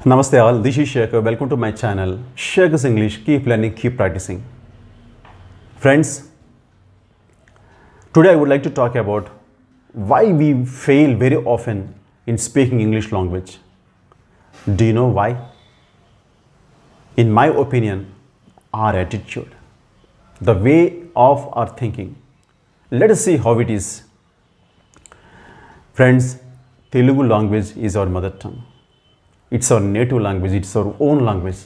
Namaste all, this is Shekhar. Welcome to my channel, SEKHAR'S English. Keep learning, keep practicing. Friends, today I would like to talk about why we fail very often in speaking English language. Do you know why? In my opinion, our attitude, the way of our thinking. Let us see how it is. Friends, Telugu language is our mother tongue. It's our native language, it's our own language.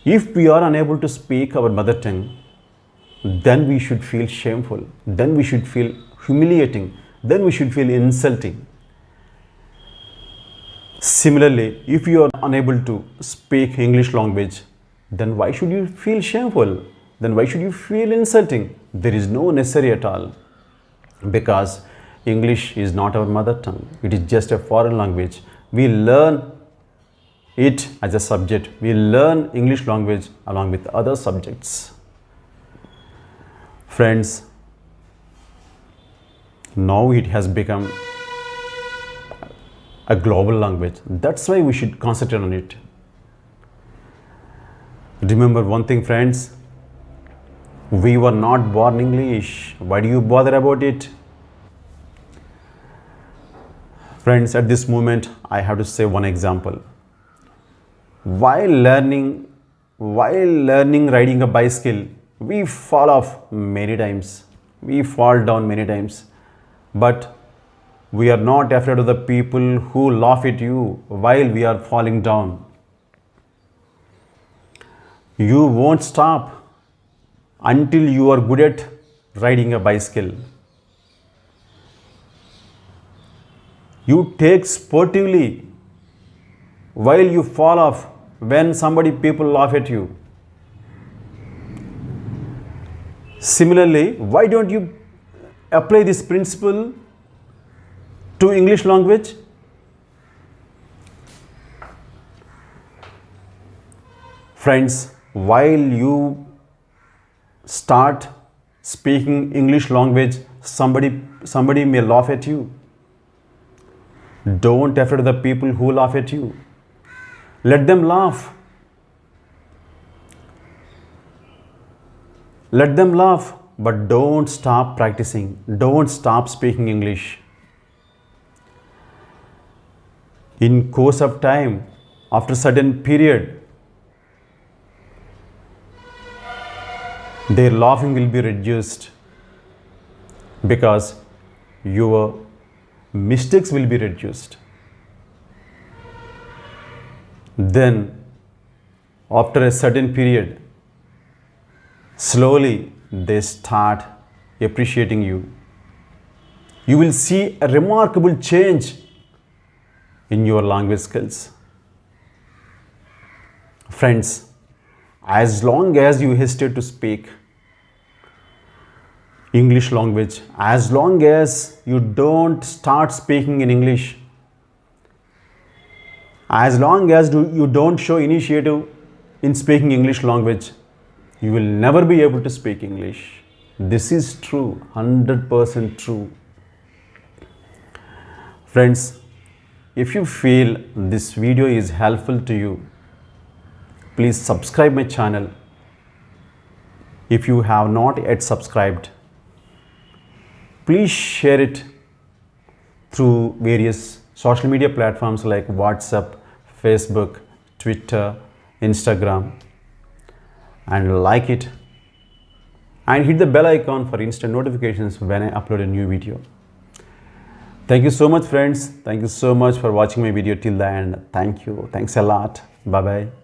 If we are unable to speak our mother tongue, then we should feel shameful, then we should feel humiliating, then we should feel insulting. Similarly, if you are unable to speak English language, then why should you feel shameful? Then why should you feel insulting? There is no necessary at all, because English is not our mother tongue. It is just a foreign language. We learn it as a subject. We learn English language along with other subjects. Friends, now it has become a global language. That's why we should concentrate on it. Remember one thing, friends, we were not born English. Why do you bother about it? Friends, at this moment, I have to say one example. While learning riding a bicycle, we fall off many times. We fall down many times. But we are not afraid of the people who laugh at you while we are falling down. You won't stop until you are good at riding a bicycle. You take sportively while you fall off when people laugh at you. Similarly, why don't you apply this principle to English language? Friends, while you start speaking English language, somebody may laugh at you. Don't afraid of the people who laugh at you. Let them laugh. Let them laugh, but don't stop practicing. Don't stop speaking English. In course of time, after a certain period, their laughing will be reduced because your mistakes will be reduced. Then, after a certain period, slowly they start appreciating you. You will see a remarkable change in your language skills. Friends, as long as you hesitate to speak English language, as long as you don't start speaking in English, as long as you don't show initiative in speaking English language, you will never be able to speak English. This is true, 100% true. Friends, if you feel this video is helpful to you, please subscribe my channel. If you have not yet subscribed, please share it through various social media platforms like WhatsApp, Facebook, Twitter, Instagram, and like it, and hit the bell icon for instant notifications when I upload a new video. Thank you so much, friends. Thank you so much for watching my video till the end. Thank you. Thanks a lot. Bye-bye.